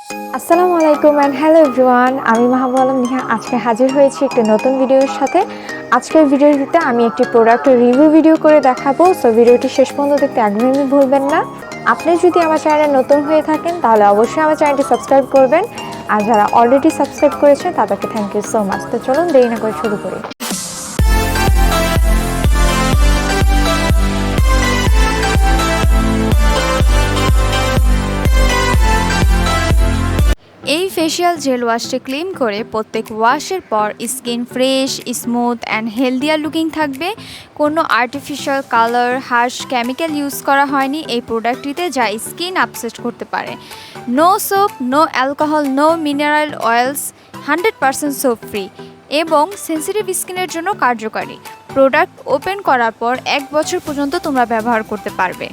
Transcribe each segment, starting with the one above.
আসসালামু আলাইকুম and hello everyone, আমি মাহবুব আলম নিহা আজকে হাজির হয়েছি একটি নতুন ভিডিওর সাথে। আজকের ভিডিওটিতে আমি একটি প্রোডাক্টের রিভিউ ভিডিও করে দেখাবো, সো ভিডিওটি শেষ পর্যন্ত দেখতে একদমই ভুলবেন না। আপনি যদি আমার চ্যানেলে নতুন হয়ে থাকেন তাহলে অবশ্যই আমার চ্যানেলটি সাবস্ক্রাইব করবেন, আর যারা অলরেডি সাবস্ক্রাইব করেছেন তাদেরকে থ্যাংক ইউ সো মাচ। তো চলুন দেরি না করে শুরু করি। এই ফেশিয়াল জেল ওয়াশটি ক্লিন করে প্রত্যেক ওয়াশের পর skin fresh, smooth and healthier looking থাকবে। কোনো artificial colour, harsh chemical use করা হয়নি এই প্রোডাক্টটিতে, যা স্কিন আপসেট করতে পারে। No soap, no alcohol, no mineral oils, 100% soap free এবং সেন্সিটিভ স্কিনের জন্য কার্যকারী। প্রোডাক্ট ওপেন করার পর 1 বছর পর্যন্ত তোমরা ব্যবহার করতে পারবে।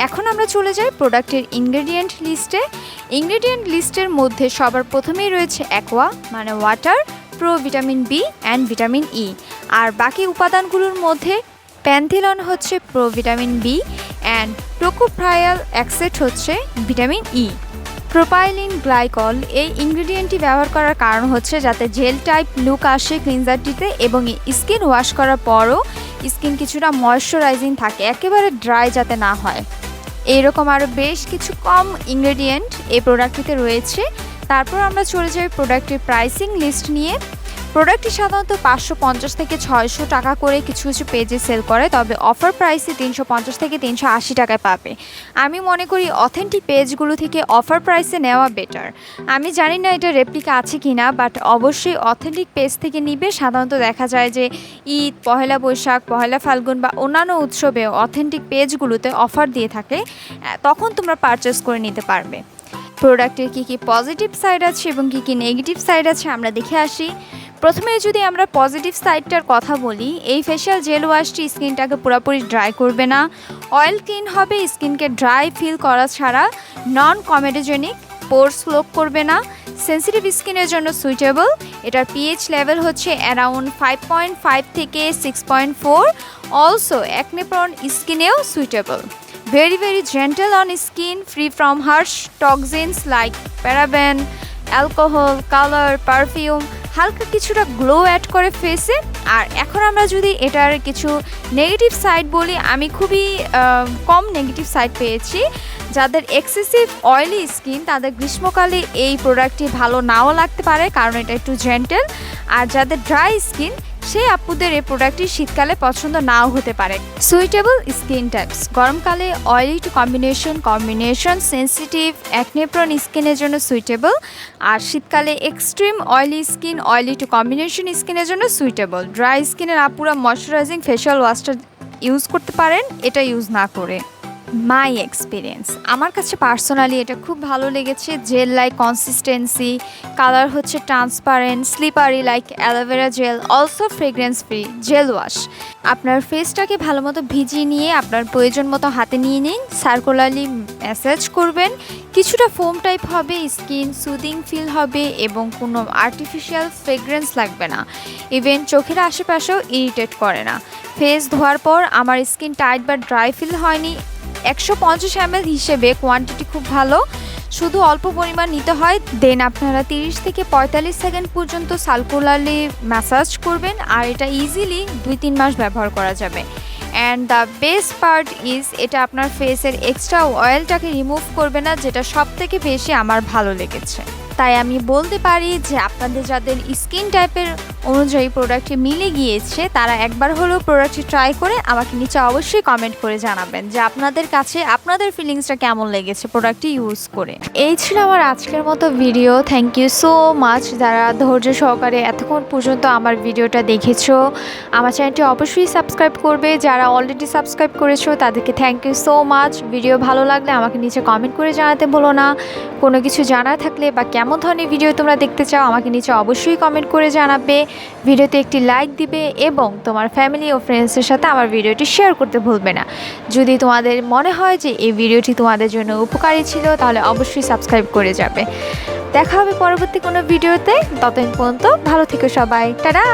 এখন আমরা চলে যাই প্রোডাক্টের ইনগ্রেডিয়েন্ট লিস্টে। ইনগ্রেডিয়েন্ট লিস্টের মধ্যে সবার প্রথমেই রয়েছে অ্যাকোয়া মানে water, pro vitamin B and vitamin E. আর বাকি উপাদানগুলোর মধ্যে প্যান্থিলন হচ্ছে pro vitamin B and tocopheryl acetate হচ্ছে ভিটামিন ই। প্রোপাইলিন গ্লাইকল এই ইনগ্রেডিয়েন্টটি ব্যবহার করার কারণ হচ্ছে যাতে জেল টাইপ লুক আসে ক্লিনজারটিতে এবং স্কিন ওয়াশ করার পরও স্কিন কিছুটা ময়শ্চারাইজিং থাকে, একেবারে ড্রাই যাতে না হয়। এইরকম আরও বেশ কিছু কম ইনগ্রেডিয়েন্ট এই প্রোডাক্টটিতে রয়েছে। তারপর আমরা চলে যাই প্রোডাক্টের প্রাইসিং লিস্ট নিয়ে। প্রোডাক্টটি সাধারণত 550 থেকে 600 টাকা করে কিছু কিছু পেজে সেল করে, তবে অফার প্রাইসে 350 থেকে 380 টাকায় পাবে। আমি মনে করি অথেন্টিক পেজগুলো থেকে অফার প্রাইসে নেওয়া বেটার। আমি জানি না এটা রেপ্লিকা আছে কি না, বাট অবশ্যই অথেন্টিক পেজ থেকে নিবে। সাধারণত দেখা যায় যে ঈদ, পহেলা বৈশাখ, পহেলা ফাল্গুন বা অন্যান্য উৎসবে অথেন্টিক পেজগুলোতে অফার দিয়ে থাকে, তখন তোমরা পারচেস করে নিতে পারবে। প্রোডাক্টের কী কী পজিটিভ সাইড আছে এবং কী কী নেগেটিভ সাইড আছে আমরা দেখে আসি। প্রথমে যদি আমরা পজিটিভ সাইডটার কথা বলি, এই ফেশিয়াল জেল ওয়াশটি স্কিনটাকে পুরোপুরি ড্রাই করবে না, অয়েল ক্লিন হবে, স্কিনকে ড্রাই ফিল করা ছাড়া নন কমেডোজেনিক, পোরস ক্লোগ করবে না, সেন্সিটিভ স্কিনের জন্য সুইটেবল। এটার পিএইচ লেভেল হচ্ছে অ্যারাউন্ড 5.5 থেকে 6.4। অলসো অ্যাকনে প্রন স্কিনেও suitable. Very gentle on skin, free from harsh toxins like paraben, alcohol, colour, perfume, হালকা কিছুটা গ্লো অ্যাড করে ফেসে। আর এখন আমরা যদি এটার কিছু নেগেটিভ সাইড বলি, আমি খুবই কম নেগেটিভ সাইড পেয়েছি। যাদের এক্সেসিভ অয়েলি স্কিন তাদের গ্রীষ্মকালে এই প্রোডাক্টটি ভালো নাও লাগতে পারে, কারণ এটা একটু জেন্টেল। আর যাদের ড্রাই স্কিন সেই আপুদের এই প্রোডাক্টটি শীতকালে পছন্দ নাও হতে পারে। সুইটেবল স্কিন টাইপস, গরমকালে oily to combination sensitive acne prone স্কিনের জন্য সুইটেবল, আর শীতকালে extreme oily skin, oily to combination স্কিনের জন্য সুইটেবল। ড্রাই স্কিনের আপুরা ময়শ্চারাইজিং ফেশিয়াল ওয়াশটা ইউজ করতে পারেন, এটা ইউজ না করে। মাই এক্সপিরিয়েন্স, আমার কাছে পার্সোনালি এটা খুব ভালো লেগেছে। জেল লাইক কনসিস্টেন্সি, কালার হচ্ছে transparent, slippery like aloe vera gel, also fragrance free gel wash. আপনার ফেসটাকে ভালো মতো ভিজিয়ে নিয়ে আপনার প্রয়োজন মতো হাতে নিয়ে নিন, সার্কুলারলি ম্যাসাজ করবেন, কিছুটা ফোম টাইপ হবে, স্কিন সুদিং ফিল হবে এবং কোনো আর্টিফিশিয়াল ফ্রেগ্রেন্স লাগবে না। ইভেন চোখের আশেপাশেও ইরিটেট করে না। ফেস ধোয়ার পর আমার স্কিন টাইট বা ড্রাই ফিল হয়নি। 150 ml হিসেবে কোয়ান্টিটি খুব ভালো, শুধু অল্প পরিমাণ নিতে হয়। দেন আপনারা 30 থেকে 45 সেকেন্ড পর্যন্ত সার্কুলারলি ম্যাসাজ করবেন, আর এটা ইজিলি 2-3 মাস ব্যবহার করা যাবে। And the best part is এটা আপনার ফেসের এক্সট্রা অয়েলটাকে রিমুভ করবে না, যেটা সব থেকে বেশি আমার ভালো লেগেছে। তাই আমি বলতে পারি যে আপনাদের যাদের স্কিন টাইপের অনুযায়ী প্রোডাক্টটি মিলে গিয়েছে তারা একবার হলেও প্রোডাক্টটি ট্রাই করে আমাকে নিচে অবশ্যই কমেন্ট করে জানাবেন যে আপনাদের কাছে আপনাদের ফিলিংসটা কেমন লেগেছে প্রোডাক্টটি ইউজ করে। এই ছিল আমার আজকের মতো video. Thank you so much যারা ধৈর্য সহকারে এতক্ষণ পর্যন্ত আমার ভিডিওটা দেখেছো। আমার চ্যানেলটি অবশ্যই সাবস্ক্রাইব করবে, যারা অলরেডি সাবস্ক্রাইব করেছো তাদেরকে thank you so much. Video ভালো লাগলে আমাকে নিচে কমেন্ট করে জানাতে ভুলো না। কোনো কিছু জানার থাকলে বা কেমন ধরনের ভিডিও তোমরা দেখতে চাও আমাকে নিচে অবশ্যই কমেন্ট করে জানাবে। ভিডিওতে একটি লাইক দিবে এবং তোমার ফ্যামিলি ও ফ্রেন্ডসের সাথে আমার ভিডিওটি শেয়ার করতে ভুলবে না। যদি তোমাদের মনে হয় যে এই ভিডিওটি তোমাদের জন্য উপকারী ছিল তাহলে অবশ্যই সাবস্ক্রাইব করে যাবে। দেখা হবে পরবর্তী কোনো ভিডিওতে, ততদিন পর্যন্ত ভালো থেকো সবাই, টাটা।